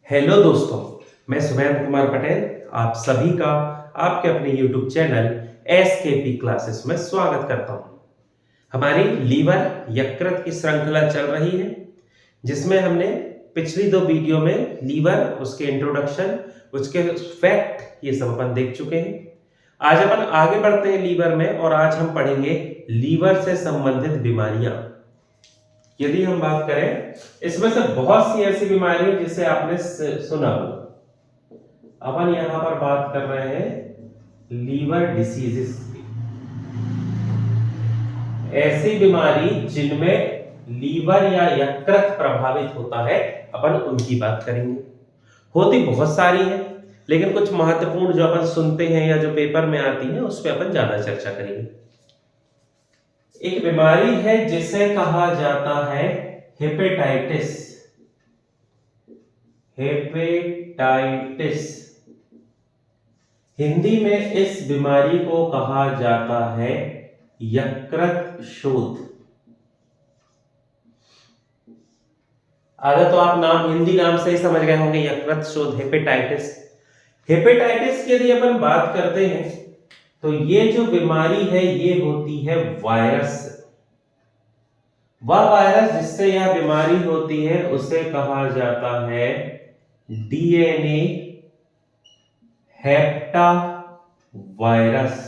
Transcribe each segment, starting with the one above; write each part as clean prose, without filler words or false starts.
Hello दोस्तों, मैं Schuman Kumar Patel आप सभी का आपके अपने YouTube चैनल एसकेपी क्लासेस में स्वागत करता हूं। हमारी लीवर यकृत की श्रृंखला चल रही है जिसमें हमने पिछली दो वीडियो में लीवर, उसके इंट्रोडक्शन, उसके फैक्ट ये सब अपन देख चुके हैं। आज अपन आगे बढ़ते हैं लीवर में और आज हम पढ़ेंगे लीवर से संबंधित बीमारियां। यदि हम बात करें, इसमें से बहुत सी ऐसी बीमारी है जिसे आपने सुना होगा। अपन यहां पर बात कर रहे हैं लीवर डिसीजेस की, ऐसी बीमारी जिनमें लीवर या यकृत प्रभावित होता है, अपन उनकी बात करेंगे। होती बहुत सारी है, लेकिन कुछ महत्वपूर्ण जो अपन सुनते हैं या जो पेपर में आती है उस पर अपन ज्यादा चर्चा करेंगे। एक बीमारी है जिसे कहा जाता है हेपेटाइटिस। हेपेटाइटिस हिंदी में इस बीमारी को कहा जाता है यकृत शोथ। आधा तो आप नाम हिंदी नाम से ही समझ गए होंगे, यकृत शोथ, हेपेटाइटिस। हेपेटाइटिस की यदि अपन बात करते हैं तो ये जो बीमारी है ये होती है वायरस से। वह वायरस जिससे यह बीमारी होती है उसे कहा जाता है डीएनए हेप्टा वायरस।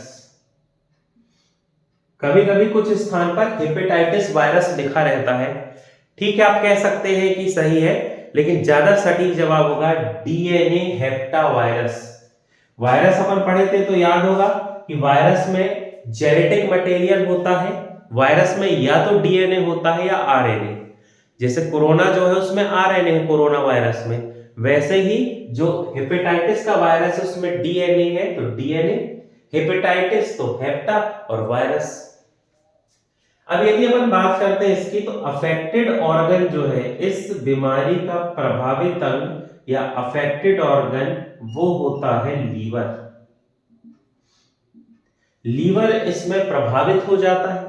कभी कभी कुछ स्थान पर हेपेटाइटिस वायरस लिखा रहता है, ठीक है, आप कह सकते हैं कि सही है, लेकिन ज्यादा सटीक जवाब होगा डीएनए हेप्टा वायरस। वायरस अपन पढ़े थे तो याद होगा कि वायरस में जेनेटिक मटेरियल होता है। वायरस में या तो डीएनए होता है या आरएनए। जैसे कोरोना जो है उसमें आरएनए है, कोरोना वायरस में, वैसे ही जो हेपेटाइटिस का वायरस है उसमें डीएनए है, तो डीएनए, हेपेटाइटिस तो हेप्टा और वायरस। अब यदि अपन बात करते हैं इसकी, तो अफेक्टेड ऑर्गन जो है, इस बीमारी का प्रभावित अंग या अफेक्टेड ऑर्गन वो होता है लीवर। लीवर इसमें प्रभावित हो जाता है।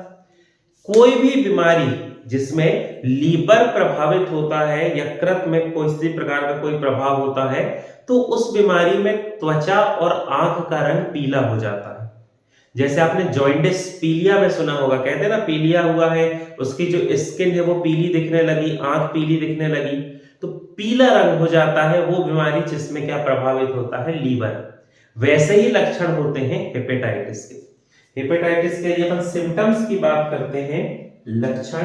कोई भी बीमारी जिसमें लीवर प्रभावित होता है, यकृत में किसी प्रकार का कोई प्रभाव होता है, तो उस बीमारी में त्वचा और आंख का रंग पीला हो जाता है। जैसे आपने जॉइंटिस पीलिया में सुना होगा, कहते हैं ना पीलिया हुआ है, उसकी जो स्किन है वो पीली दिखने लगी, आंख पीली दिखने लगी, तो पीला रंग हो जाता है वो बीमारी जिसमें क्या प्रभावित होता है, लीवर। वैसे ही लक्षण होते हैं हेपेटाइटिस के। हेपेटाइटिस के यदि अपन सिम्टम्स की बात करते हैं, लक्षण,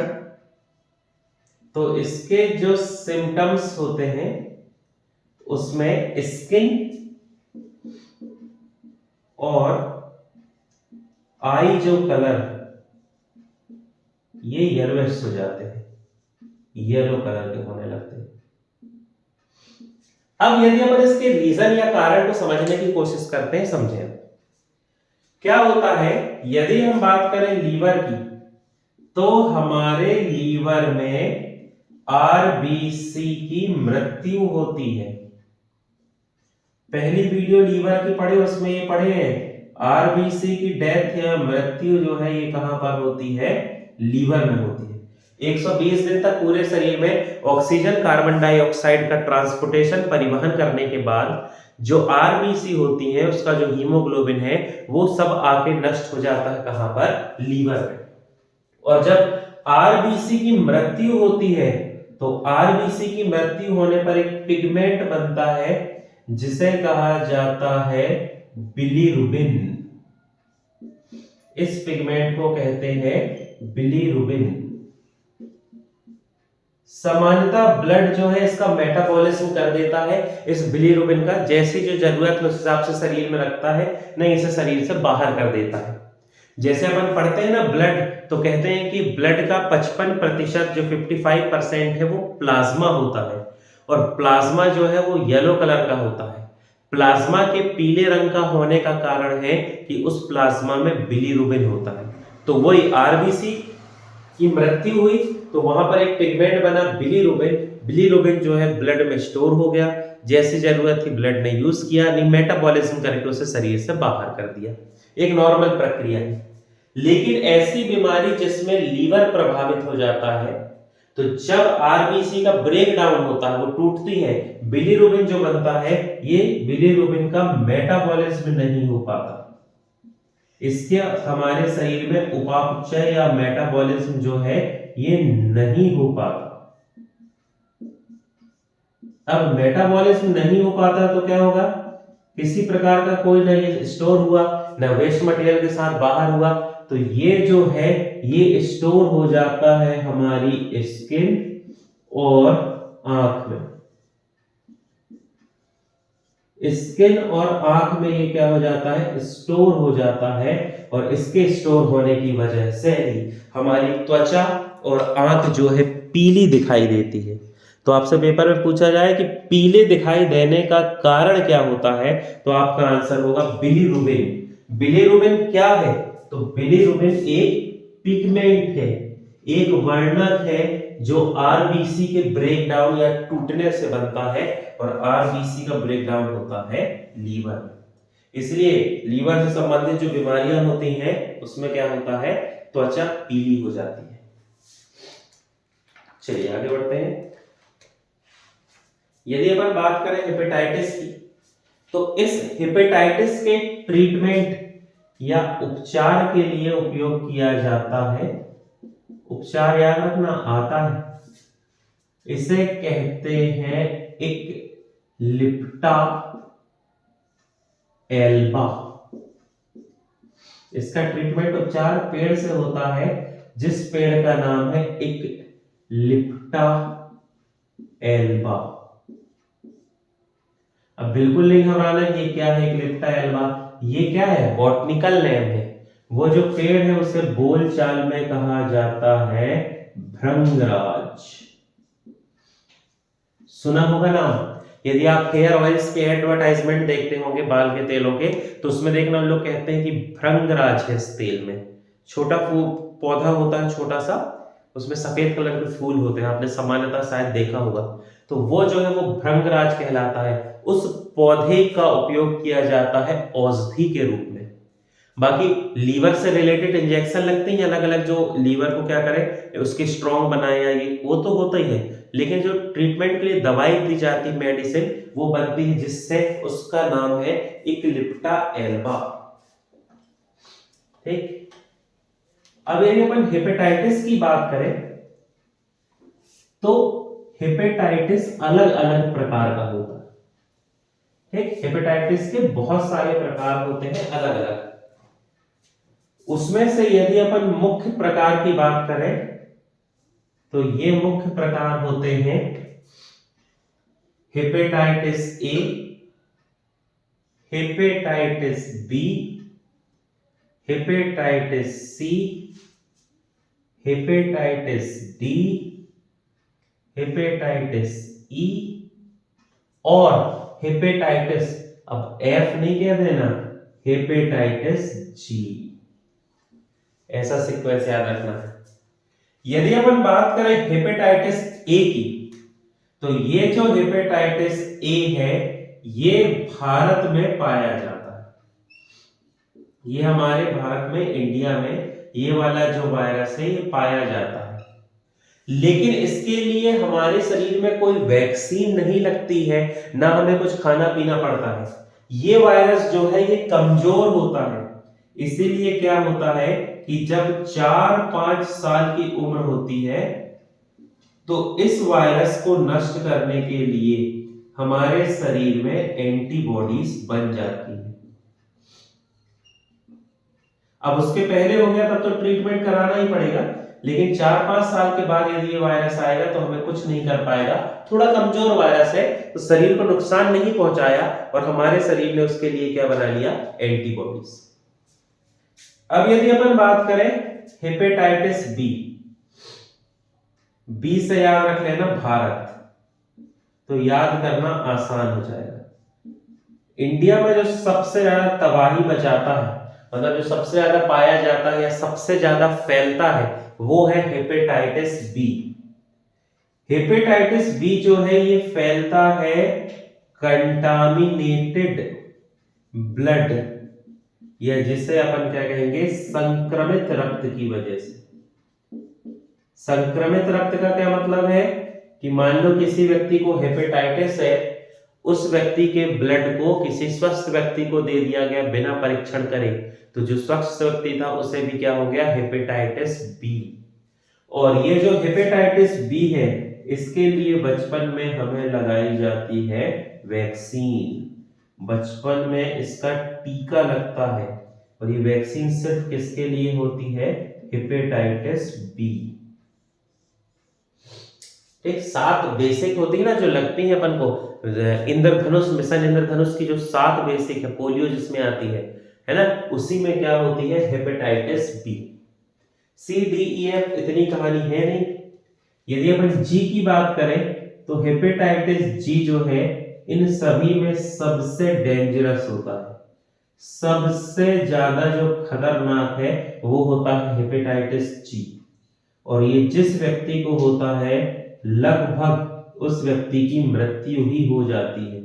तो इसके जो सिम्टम्स होते हैं उसमें स्किन और आई जो कलर ये येलोइश हो जाते हैं, येलो कलर के होने लगते हैं। अब यदि अपन इसके रीजन या कारण को समझने की कोशिश करते हैं, समझें क्या होता है। यदि हम बात करें लीवर की, तो हमारे लीवर में आरबीसी की मृत्यु होती है। पहली वीडियो लीवर की पढ़े, उसमें ये पढ़े हैं आरबीसी की डेथ या मृत्यु जो है ये कहां पर होती है, लीवर में होती है। 120 दिन तक पूरे शरीर में ऑक्सीजन, कार्बन डाइऑक्साइड का ट्रांसपोर्टेशन, परिवहन करने के बाद जो आरबीसी होती है, उसका जो हीमोग्लोबिन है वो सब आके नष्ट हो जाता है, कहां पर, लीवर में। और जब आरबीसी की मृत्यु होती है तो आरबीसी की मृत्यु होने पर एक पिगमेंट बनता है जिसे कहा जाता है बिलीरुबिन। इस पिगमेंट को कहते हैं बिलीरुबिन। सामान्यतः ब्लड जो है इसका मेटाबॉलिज्म कर देता है इस बिलीरुबिन का, जैसी जो जरूरत है उस हिसाब से शरीर में रखता है, नहीं इसे शरीर से बाहर कर देता है। जैसे अपन पढ़ते हैं ना ब्लड, तो कहते हैं कि ब्लड का 55% जो 55% है वो प्लाज्मा होता है, और प्लाज्मा जो है वो येलो कलर का होता है। प्लाज्मा के पीले रंग का होने का कारण है कि उस प्लाज्मा में बिलीरुबिन होता है। तो वही आरबीसी की मृत्यु हुई तो वहां पर एक पिगमेंट बना बिलीरुबिन। बिलीरुबिन जो है ब्लड में स्टोर हो गया, जैसी जरूरत थी ब्लड ने यूज किया, नहीं मेटाबॉलिज्म करके उसे शरीर से बाहर कर दिया। एक नॉर्मल प्रक्रिया है। लेकिन ऐसी बीमारी जिसमें लीवर प्रभावित हो जाता है, तो जब आरबीसी का ब्रेक डाउन होता है, वो टूटती है, बिलीरुबिन जो बनता है, ये बिलीरुबिन का मेटाबॉलिज्म नहीं हो पाता, इसके हमारे शरीर में उपापचय या मेटाबॉलिज्म जो है ये नहीं हो पाता। अब मेटाबॉलिज्म नहीं हो पाता तो क्या होगा, किसी प्रकार का कोई ना ये स्टोर हुआ ना वेस्ट मटेरियल के साथ बाहर हुआ, तो ये जो है ये स्टोर हो जाता है हमारी स्किन और आंख में। स्किन और आंख में ये क्या हो जाता है, स्टोर हो जाता है, और इसके स्टोर होने की वजह से ही हमारी त्वचा और आंख जो है पीली दिखाई देती है। तो आपसे पेपर में पूछा जाए कि पीले दिखाई देने का कारण क्या होता है, तो आपका आंसर होगा बिलीरुबिन। बिलीरुबिन क्या है, तो बिलीरुबिन एक पिगमेंट है, एक वर्णक है जो आरबीसी के ब्रेक डाउन या टूटने से बनता है, और आरबीसी का ब्रेक डाउन होता है लीवर में। इसलिए लीवर से संबंधित जो बीमारियां होती हैं उसमें क्या होता है, त्वचा पीली हो जाती है। चलिए आगे बढ़ते हैं। यदि अपन बात करें हेपेटाइटिस की, तो इस हेपेटाइटिस के ट्रीटमेंट या उपचार के लिए उपयोग किया जाता है, उपचार याद रखना आता है, इसे कहते हैं एक लिप्टा एल्बा। इसका ट्रीटमेंट उपचार पेड़ से होता है, जिस पेड़ का नाम है एक लिप्टा एल्बा। अब बिल्कुल नहीं घबराना, ये क्या है एक लिप्टा एल्बा, ये क्या है बॉटनिकल नेम है। वो जो पेड़ है उसे बोलचाल में कहा जाता है भृंगराज। सुना होगा नाम। यदि आप हेयर ऑयल्स के एडवर्टाइजमेंट देखते होंगे बाल के तेलों के, तो उसमें देखना लोग कहते हैं कि भृंगराज है इस तेल में। छोटा पौधा होता है छोटा सा, उसमें सफेद कलर के फूल होते हैं, आपने सामान्यतः शायद देखा होगा, तो वो जो है वो भृंगराज कहलाता है। उस पौधे का उपयोग किया जाता है औषधि के रूप में। बाकी लीवर से रिलेटेड इंजेक्शन लगते हैं अलग अलग, जो लीवर को क्या करे उसके स्ट्रॉन्ग बनाए, या ये वो तो होता ही है, लेकिन जो ट्रीटमेंट के लिए दवाई दी जाती है मेडिसिन, वो बनती है जिससे उसका नाम है इक्लिप्टा एल्बा। ठीक। अब यदि अपन हेपेटाइटिस की बात करें, तो हेपेटाइटिस अलग अलग प्रकार का होता है। ठीक, हेपेटाइटिस के बहुत सारे प्रकार होते हैं अलग अलग। उसमें से यदि अपन मुख्य प्रकार की बात करें, तो ये मुख्य प्रकार होते हैं hepatitis A, hepatitis B, hepatitis C, hepatitis D, hepatitis E, और हेपेटाइटिस, अब एफ नहीं कह देना, हेपेटाइटिस जी। ऐसा सीक्वेंस याद रखना है। यदि अपन बात करें हेपेटाइटिस ए की, तो ये जो हेपेटाइटिस ए है ये भारत में पाया जाता है। ये हमारे भारत में, इंडिया में ये वाला जो वायरस है ये पाया जाता है, लेकिन इसके लिए हमारे शरीर में कोई वैक्सीन नहीं लगती है, ना हमें कुछ खाना पीना पड़ता है। ये वायरस जो है ये कमजोर होता है, इसीलिए क्या होता है कि जब 4-5 साल की उम्र होती है, तो इस वायरस को नष्ट करने के लिए हमारे शरीर में एंटीबॉडीज बन जाती है। अब उसके पहले हो गया तब तो ट्रीटमेंट कराना ही पड़ेगा, लेकिन 4-5 साल के बाद यदि ये वायरस आएगा तो हमें कुछ नहीं कर पाएगा। थोड़ा कमजोर वायरस है, तो शरीर को नुकसान नहीं पहुंचाया, और हमारे शरीर ने उसके लिए क्या बना लिया, एंटीबॉडीज। अब यदि अपन बात करें हेपेटाइटिस बी, बी से याद रख लेना भारत, तो याद करना आसान हो जाएगा। इंडिया में जो सबसे ज्यादा तबाही मचाता है, मतलब जो सबसे ज्यादा पाया जाता है या सबसे ज्यादा फैलता है, वो है हेपेटाइटिस बी। हेपेटाइटिस बी जो है ये फैलता है कंटामिनेटेड ब्लड, या जिसे अपन क्या कहेंगे संक्रमित रक्त की वजह से। संक्रमित रक्त का क्या मतलब है कि मान लो किसी व्यक्ति को हेपेटाइटिस है, उस व्यक्ति के ब्लड को किसी स्वस्थ व्यक्ति को दे दिया गया बिना परीक्षण करे, तो जो स्वस्थ व्यक्ति था उसे भी क्या हो गया, हेपेटाइटिस बी। और ये जो हेपेटाइटिस बी है, इसके लिए बचपन में हमें लगाई जाती है वैक्सीन। बचपन में इसका टीका लगता है, और ये वैक्सीन सिर्फ किसके लिए होती है, हेपेटाइटिस बी। एक 7 बेसिक होती है ना जो लगती है अपन को, इंद्रधनुष, मिशन इंद्रधनुष की जो 7 बेसिक है, पोलियो जिसमें आती है ना, उसी में क्या होती है, hepatitis B. C D E F इतनी कहानी है नहीं। यदि अपन जी की बात करें तो हेपेटाइटिस जी जो है इन सभी में सबसे डेंजरस होता है, सबसे ज्यादा जो खतरनाक है वो होता है हेपेटाइटिस जी। और ये जिस व्यक्ति को होता है लगभग उस व्यक्ति की मृत्यु ही हो जाती है,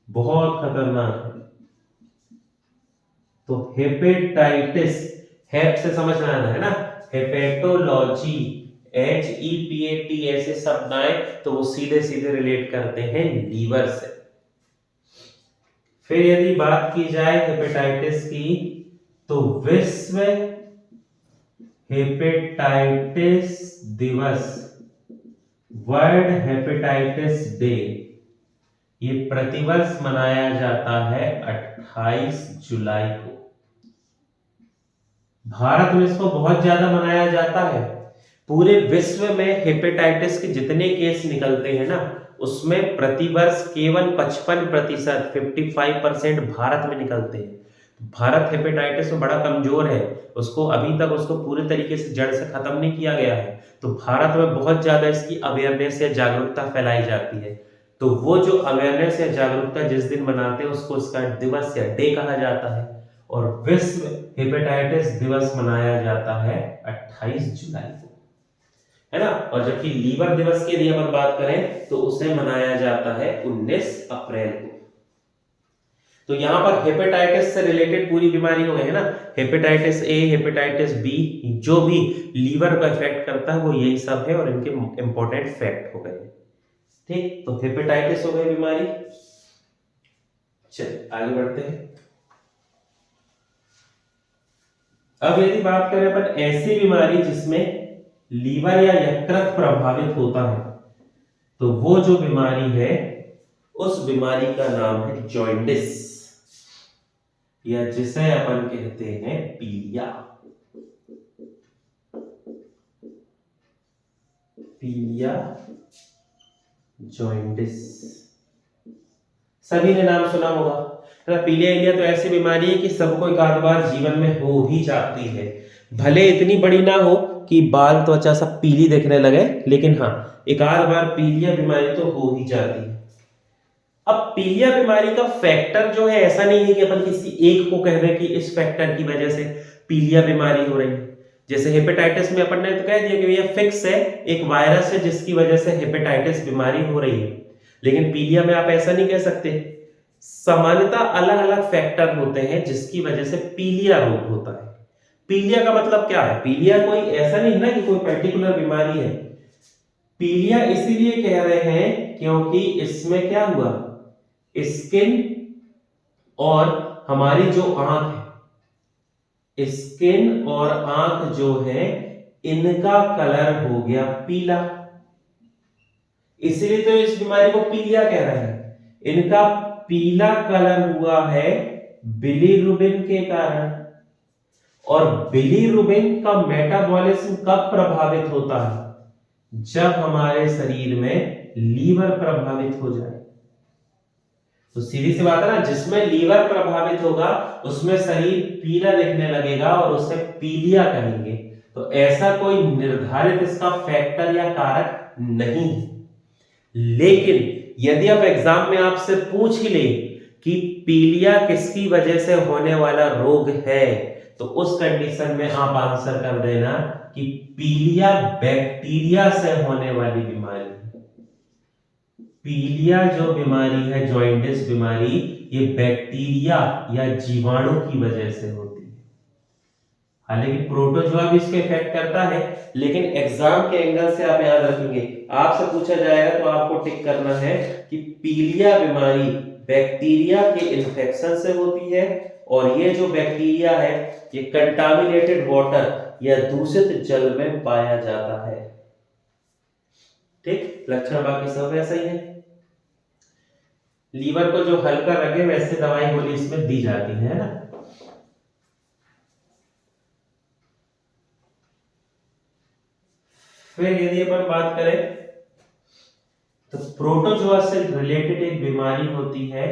बहुत खतरनाक है। तो हेपेटाइटिस, हेप से समझ में आना है ना, हेपेटोलॉजी, HEPAT ऐसे शब्द आए तो वो सीधे सीधे रिलेट करते हैं लीवर से। फिर यदि बात की जाए हेपेटाइटिस की, तो विश्व हेपेटाइटिस दिवस, वर्ल्ड हेपेटाइटिस डे, ये प्रतिवर्ष मनाया जाता है 28 जुलाई को। भारत में इसको बहुत ज्यादा मनाया जाता है। पूरे विश्व में हेपेटाइटिस के जितने केस निकलते हैं ना, उसमें प्रतिवर्ष केवल 55%, 55% भारत में निकलते हैं। भारत हेपेटाइटिस में बड़ा कमजोर है, उसको अभी तक उसको पूरे तरीके से जड़ से खत्म नहीं किया गया है। तो भारत में बहुत ज्यादा इसकी अवेयरनेस या जागरूकता फैलाई जाती है। तो वो जो अवेयरनेस या जागरूकता जिस दिन मनाते हैं उसको इसका दिवस या डे कहा जाता है। और विश्व हेपेटाइटिस दिवस मनाया जाता है 28 जुलाई को, है ना। और जबकि लीवर दिवस की यदि अपन बात करें तो उसे मनाया जाता है 19 अप्रैल को। तो यहां पर हेपेटाइटिस से रिलेटेड पूरी बीमारी हो गई है ना, हेपेटाइटिस ए, हेपेटाइटिस बी, जो भी लीवर को इफेक्ट करता है वो यही सब है, और इनके इंपॉर्टेंट फैक्ट हो गए। ठीक, तो हेपेटाइटिस हो गई बीमारी। चलिए आगे बढ़ते हैं। अब यदि बात करें अपन ऐसी बीमारी जिसमें लीवर या यकृत प्रभावित होता है, तो वो जो बीमारी है उस बीमारी का नाम है जॉन्डिस, या जिसे अपन कहते हैं पीलिया। पीलिया जॉन्डिस, सभी ने नाम सुना होगा। पीलिया इलिया तो ऐसी बीमारी है कि सबको एक आध बार जीवन में हो ही जाती है, भले इतनी बड़ी ना हो कि बाल त्वचा सब पीली दिखने लगे, लेकिन हाँ एक आध बार पीलिया बीमारी तो हो ही जाती है। अब पीलिया बीमारी का फैक्टर जो है, ऐसा नहीं है कि अपन किसी एक को कह दें कि इस फैक्टर की वजह से पीलिया बीमारी हो रही है। जैसे हेपेटाइटिस में अपन ने तो कह दिया कि ये फिक्स है, एक वायरस है जिसकी वजह से हेपेटाइटिस बीमारी हो रही है। लेकिन पीलिया में आप ऐसा नहीं कह सकते, सामान्यतः अलग अलग फैक्टर होते हैं जिसकी वजह से पीलिया रोग होता है। पीलिया का मतलब क्या है, पीलिया कोई ऐसा नहीं है ना कि कोई पर्टिकुलर बीमारी है। पीलिया इसीलिए कह रहे हैं क्योंकि इसमें क्या हुआ, स्किन और हमारी जो आंख है, स्किन और आंख जो है इनका कलर हो गया पीला, इसलिए तो इस बीमारी को पीलिया कह रहे हैं। इनका पीला कलर हुआ है बिलीरुबिन के कारण। और बिलीरुबिन का मेटाबॉलिज्म कब प्रभावित होता है, जब हमारे शरीर में लीवर प्रभावित हो जाए। तो सीधी सी बात है ना, जिसमें लीवर प्रभावित होगा उसमें शरीर पीला दिखने लगेगा और उसे पीलिया कहेंगे। तो ऐसा कोई निर्धारित इसका फैक्टर या कारक नहीं है। लेकिन यदि आप एग्जाम में आपसे पूछ ही ले कि पीलिया किसकी वजह से होने वाला रोग है, तो उस कंडीशन में आप आंसर कर देना कि पीलिया बैक्टीरिया से होने वाली बीमारी। पीलिया जो बीमारी है, जॉन्डिस बीमारी, ये बैक्टीरिया या जीवाणु की वजह से होती है। हालांकि प्रोटोजोआ भी इसको इफेक्ट करता है, लेकिन एग्जाम के एंगल से आप याद रखेंगे, आपसे पूछा जाएगा तो आपको टिक करना है कि पीलिया बीमारी बैक्टीरिया के इन्फेक्शन से होती है, और ये जो बैक्टीरिया है ये कंटामिनेटेड वाटर या दूषित जल में पाया जाता है। ठीक, लक्षण बाकी सब ऐसा ही है। लीवर को जो हल्का लगे वैसे दवाई गोली इसमें दी जाती है ना। फिर यदि अपन बात करें तो प्रोटोजोआ से रिलेटेड एक बीमारी होती है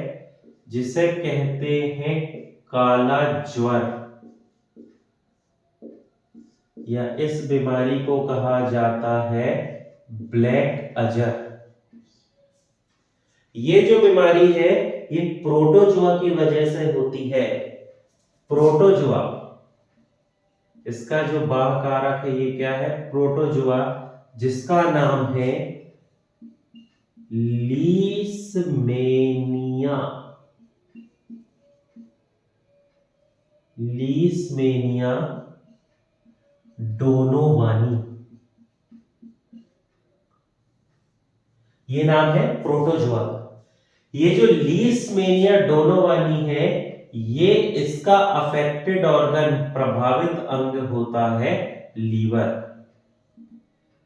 जिसे कहते हैं काला ज्वर, या इस बीमारी को कहा जाता है ब्लैक अजर। ये जो बीमारी है ये प्रोटोजोआ की वजह से होती है। प्रोटोजोआ, इसका जो बाह कारक है ये क्या है? प्रोटोजोआ, जिसका नाम है लीसमेनिया। लीसमेनिया डोनोवानी, ये नाम है प्रोटोजोआ। ये जो लीसमेनिया डोनोवानी है ये इसका अफेक्टेड ऑर्गन, प्रभावित अंग होता है लीवर।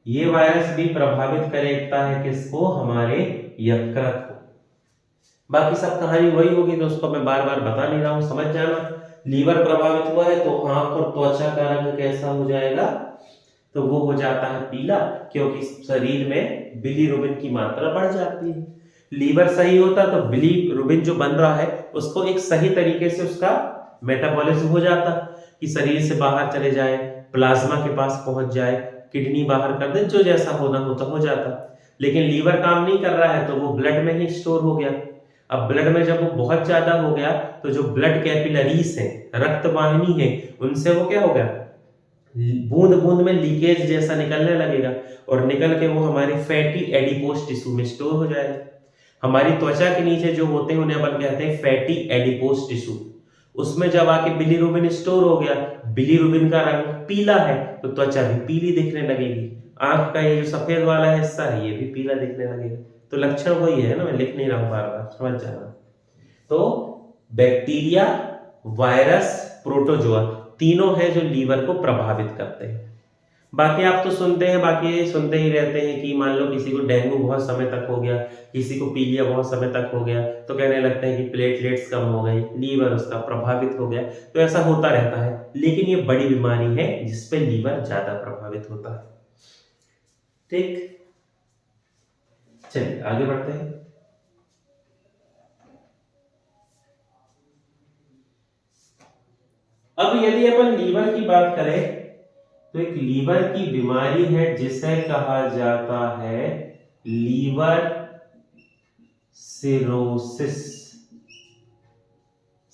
ये वायरस भी प्रभावित करेगा है किसको? हमारे यकृत को। बाकी सब कहानी वही होगी दोस्तों, मैं बार बार बता नहीं रहा हूं, समझ जाना। लीवर प्रभावित हुआ है तो आंख और त्वचा का रंग कैसा हो जाएगा? तो वो हो जाता है पीला, क्योंकि शरीर में बिलीरुबिन की मात्रा बढ़ जाती है। लीवर सही होता तो बिलीरुबिन जो बन रहा है उसको एक सही तरीके से उसका मेटाबॉलिज्म हो जाता कि शरीर से बाहर चले जाए, प्लाज्मा के पास पहुंच जाए, किडनी बाहर कर दे, जो जैसा होना होता हो जाता। लेकिन लीवर काम नहीं कर रहा है तो वो ब्लड में ही स्टोर हो गया। अब ब्लड में जब वो बहुत ज्यादा हो गया तो जो ब्लड कैपिलरीज है, रक्त वाहिनी है, उनसे वो क्या हो गया? बूंद बूंद में लीकेज जैसा निकलने लगेगा, और निकल के वो हमारी फैटी एडिपोज टिश्यू में स्टोर हो जाएगा। हमारी त्वचा के नीचे जो होते हैं उन्हें अपन कहते हैं फैटी एडिपोज टिश्यू। उसमें जब आके बिलीरुबिन स्टोर हो गया, बिलीरुबिन का रंग पीला है तो त्वचा भी पीली दिखने लगेगी। आंख का ये जो सफेद वाला हिस्सा है ये भी पीला दिखने लगेगा। तो लक्षण वही है ना, मैं लिख नहीं रहा हूं, बार बार समझ जाना। तो बैक्टीरिया, वायरस, प्रोटोजोआ तीनों है जो लीवर को प्रभावित करते हैं। बाकी आप तो सुनते हैं, बाकी सुनते ही रहते हैं कि मान लो किसी को डेंगू बहुत समय तक हो गया, किसी को पीलिया बहुत समय तक हो गया, तो कहने लगते हैं कि प्लेटलेट्स कम हो गई, लीवर उसका प्रभावित हो गया। तो ऐसा होता रहता है, लेकिन ये बड़ी बीमारी है जिसपे लीवर ज्यादा प्रभावित होता है। ठीक, चलिए आगे बढ़ते हैं। अब यदि अपन लीवर की बात करें तो एक लीवर की बीमारी है जिसे कहा जाता है लीवर सिरोसिस।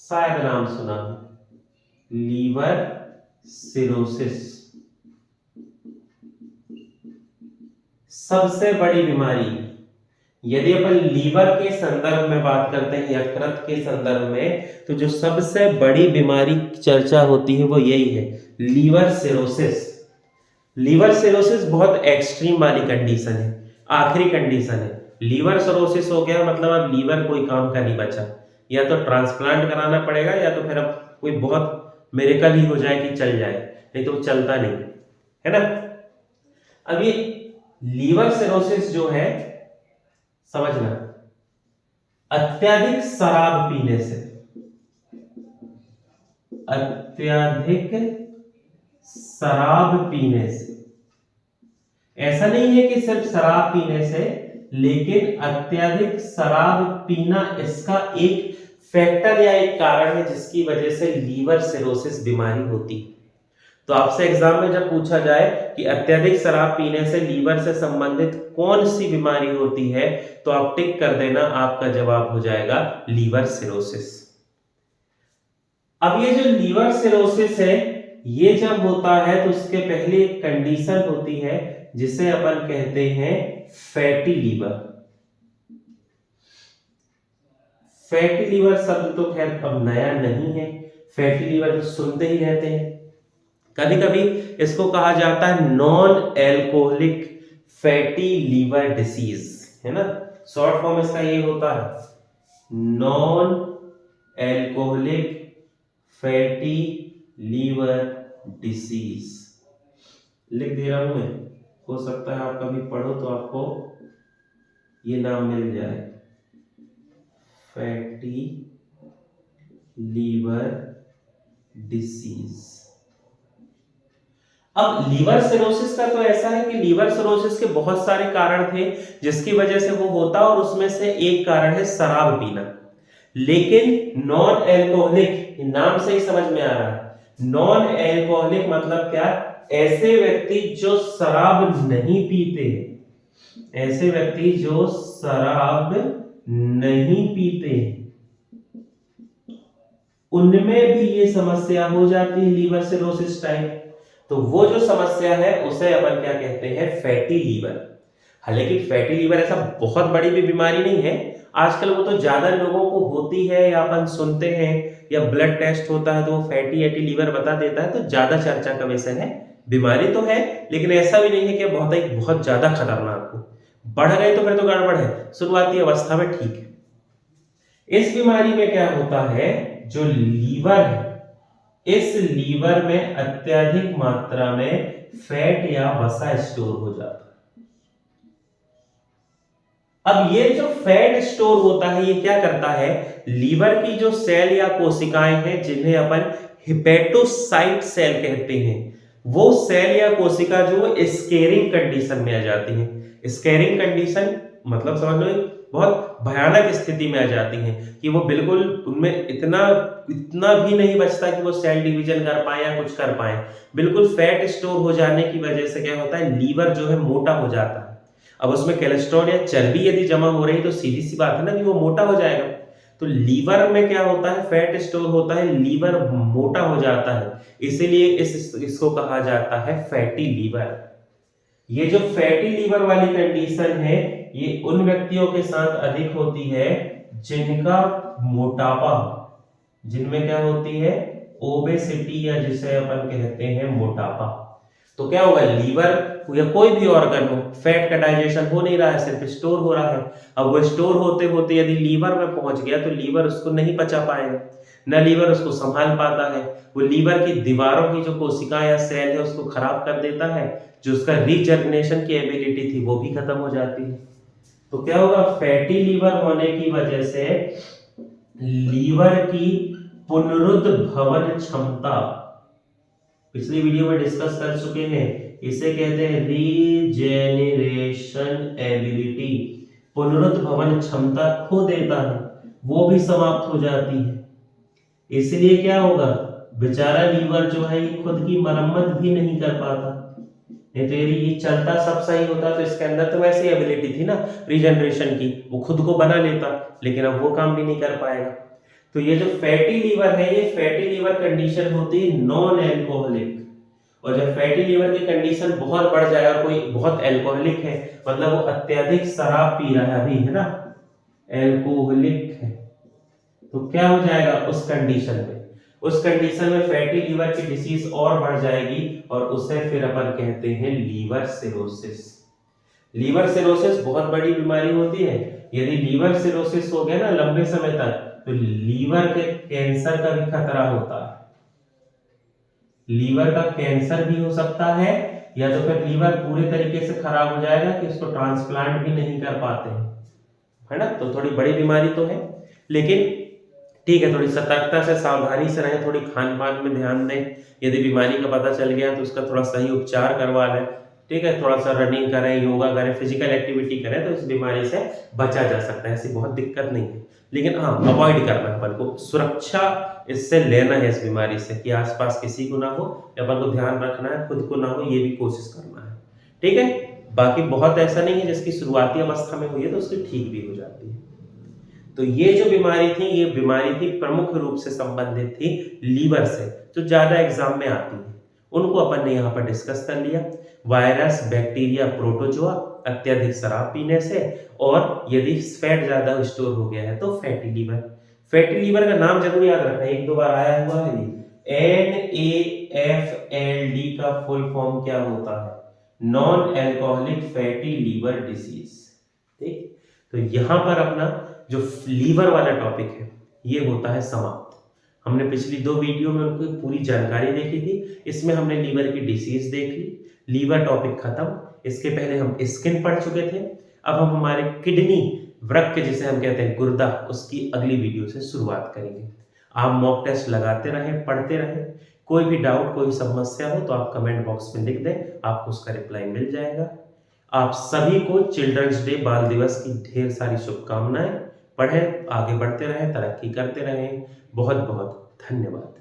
शायद नाम सुना है, लीवर सिरोसिस। सबसे बड़ी बीमारी, यदि अपन लीवर के संदर्भ में बात करते हैं, यकृत के संदर्भ में, तो जो सबसे बड़ी बीमारी चर्चा होती है वो यही है, लीवर सिरोसिस। लीवर सिरोसिस बहुत एक्सट्रीम वाली कंडीशन है, आखिरी कंडीशन है। लीवर सिरोसिस हो गया मतलब अब लीवर कोई काम का नहीं बचा, या तो ट्रांसप्लांट कराना पड़ेगा या तो फिर अब कोई बहुत मिरेकल ही हो जाए कि चल जाए, नहीं तो चलता नहीं है ना। अब ये लीवर सिरोसिस जो है, समझना, अत्यधिक शराब पीने से, अत्यधिक शराब पीने से, ऐसा नहीं है कि सिर्फ शराब पीने से, लेकिन अत्यधिक शराब पीना इसका एक फैक्टर या एक कारण है जिसकी वजह से लीवर सिरोसिस बीमारी होती है। तो आपसे एग्जाम में जब पूछा जाए कि अत्यधिक शराब पीने से लीवर से संबंधित कौन सी बीमारी होती है, तो आप टिक कर देना, आपका जवाब हो जाएगा लीवर सिरोसिस। अब ये जो लीवर सिरोसिस है ये जब होता है तो उसके पहले एक कंडीशन होती है जिसे अपन कहते हैं फैटी लीवर। फैटी लीवर शब्द तो खैर अब नया नहीं है, फैटी लीवर तो सुनते ही रहते हैं। कभी कभी इसको कहा जाता है non alcoholic fatty liver disease, है ना। शॉर्ट फॉर्म इसका ये होता है non alcoholic fatty liver disease. लिख दे रहा हूं मैं, हो सकता है आप कभी पढ़ो तो आपको ये नाम मिल जाए, फैटी लीवर डिसीज। अब लीवर सिरोसिस का तो ऐसा है कि लीवर सिरोसिस के बहुत सारे कारण थे जिसकी वजह से वो होता, और उसमें से एक कारण है शराब पीना। लेकिन नॉन एल्कोहलिक, नाम से ही समझ में आ रहा है, नॉन एल्कोहलिक मतलब क्या, ऐसे व्यक्ति जो शराब नहीं पीते, ऐसे व्यक्ति जो शराब नहीं पीते, उनमें भी ये समस्या हो जाती है लीवर सिरोसिस टाइप। तो वो जो समस्या है उसे अपन क्या कहते हैं, फैटी लीवर। हालांकि फैटी लीवर ऐसा बहुत बड़ी भी बीमारी नहीं है, आजकल वो तो ज्यादा लोगों को होती है, या अपन सुनते हैं, या ब्लड टेस्ट होता है तो वो फैटी एटी लीवर बता देता है, तो ज्यादा चर्चा का विषय है। बीमारी तो है, लेकिन ऐसा भी नहीं है कि बहुत ज्यादा खतरनाक हो। बढ़ गए तो फिर तो गड़बड़ है, शुरुआती अवस्था में ठीक है। इस बीमारी में क्या होता है, जो लीवर है, इस लीवर में अत्यधिक मात्रा में फैट या वसा स्टोर हो जाता है। अब ये जो फैट स्टोर होता है, ये क्या करता है, लीवर की जो सेल या कोशिकाएं हैं जिन्हें अपन हिपेटोसाइट सेल कहते हैं, वो सेल या कोशिका जो स्केरिंग कंडीशन में आ जाती है। स्केरिंग कंडीशन मतलब समझ लो बहुत भयानक स्थिति में आ जाती हैं कि वो बिल्कुल, उनमें इतना इतना भी नहीं बचता कि वो सेल डिवीजन कर पाए या कुछ कर पाए। बिल्कुल फैट स्टोर हो जाने की वजह से क्या होता है, लीवर जो है मोटा हो जाता है। अब उसमें कोलेस्ट्रॉल या चर्बी यदि जमा हो रही तो सीधी सी बात है ना कि वो मोटा हो जाएगा। तो लीवर में क्या होता है, फैट स्टोर होता है, लीवर मोटा हो जाता है, इसीलिए इसको कहा जाता है फैटी लीवर। ये जो फैटी लीवर वाली कंडीशन है, ये उन व्यक्तियों के साथ अधिक होती है जिनका मोटापा, जिनमें क्या होती है, ओबेसिटी, या जिसे अपन कहते हैं मोटापा। तो क्या होगा, लीवर या कोई भी ऑर्गन हो, फैट का डाइजेशन हो नहीं रहा है, सिर्फ स्टोर हो रहा है। अब वो स्टोर होते होते यदि लीवर में पहुंच गया तो लीवर उसको नहीं पचा पाएगा, न लीवर उसको संभाल पाता है, वो लीवर की दीवारों की जो कोशिका या सेल है उसको खराब कर देता है, जो उसका रीजनरेशन की एबिलिटी थी वो भी खत्म हो जाती है। तो क्या होगा, फैटी लीवर होने की वजह से लीवर की पुनरुद्भवन क्षमता, पिछली वीडियो में डिस्कस कर चुके हैं, इसे कहते हैं रीजेनरेशन एबिलिटी, पुनरुद्भवन क्षमता खो देता है, वो भी समाप्त हो जाती है। इसलिए क्या होगा, बेचारा लीवर जो है ये खुद की मरम्मत भी नहीं कर पाता। नहीं तो यदि ये चलता सब सही होता तो इसके अंदर तो वैसे ही एबिलिटी थी ना रीजनरेशन की, वो खुद को बना लेता, लेकिन अब वो काम भी नहीं कर पाएगा। तो ये जो फैटी लीवर है, ये फैटी लीवर कंडीशन होती है नॉन एल्कोहलिक। और जब फैटी लीवर की कंडीशन बहुत बढ़ जाए और कोई बहुत एल्कोहलिक है, मतलब वो अत्यधिक शराब पी रहा है अभी, है ना, एल्कोहलिक है, तो क्या हो जाएगा उस कंडीशन में, उस कंडीशन में फैटी लीवर की डिसीज और बढ़ जाएगी, और उसे फिर अपन कहते हैं लीवर सिरोसिस। लीवर सिरोसिस बहुत बड़ी बीमारी होती है। यदि लीवर सिरोसिस हो गया ना लंबे समय तक, तो लीवर के कैंसर का भी खतरा होता है। लीवर का कैंसर भी हो सकता है, या तो फिर लीवर पूरे तरीके से खराब हो जाएगा कि उसको ट्रांसप्लांट भी नहीं कर पाते हैं, है ना। तो थोड़ी बड़ी बीमारी तो है, लेकिन ठीक है, थोड़ी सतर्कता से सावधानी से रहें, थोड़ी खान पान में ध्यान दें। यदि बीमारी का पता चल गया तो उसका थोड़ा सही उपचार करवा लें, ठीक है, थोड़ा सा रनिंग करें, योगा करें, फिजिकल एक्टिविटी करें, तो इस बीमारी से बचा जा सकता है। ऐसी बहुत दिक्कत नहीं है, लेकिन हाँ अवॉइड करना है अपन को, सुरक्षा इससे लेना है इस बीमारी से, कि आसपास किसी को ना हो, अपन को ध्यान रखना है, खुद को ना हो, ये भी कोशिश करना है, ठीक है। बाकी बहुत ऐसा नहीं है, जिसकी शुरुआती अवस्था में हुई है तो उसकी ठीक भी हो जाती है। तो ये जो बीमारी थी, ये बीमारी थी प्रमुख रूप से संबंधित थी लीवर से, जो ज्यादा एग्जाम में आती है, उनको अपन ने यहाँ पर डिस्कस कर लिया। वायरस, बैक्टीरिया, प्रोटोजोआ, अत्यधिक शराब पीने से, और यदि फैट ज्यादा स्टोर हो गया है तो फैटी लीवर। फैटी लीवर का नाम जरूर याद रखना, एक दो बार आया हुआ है, NAFLD NAFLD का फुल फॉर्म क्या होता है? Non alcoholic fatty liver disease. ठीक, तो यहां पर अपना जो लीवर वाला टॉपिक है ये होता है समाप्त। हमने पिछली 2 वीडियो में उनकी पूरी जानकारी देखी थी। इसमें हमने लीवर की डिसीज देख ली, लीवर टॉपिक खत्म। इसके पहले हम स्किन पढ़ चुके थे। अब हम हमारे किडनी, वृक्क जिसे हम कहते हैं गुर्दा, उसकी अगली वीडियो से शुरुआत करेंगे। आप मॉक टेस्ट लगाते रहें, पढ़ते रहें। कोई भी डाउट, कोई समस्या हो तो आप कमेंट बॉक्स में लिख दें, आपको उसका रिप्लाई मिल जाएगा। आप सभी को चिल्ड्रंस डे, बाल दिवस की ढेर सारी शुभकामनाएं। पढ़ें, आगे बढ़ते रहें, तरक्की करते रहें। बहुत बहुत धन्यवाद।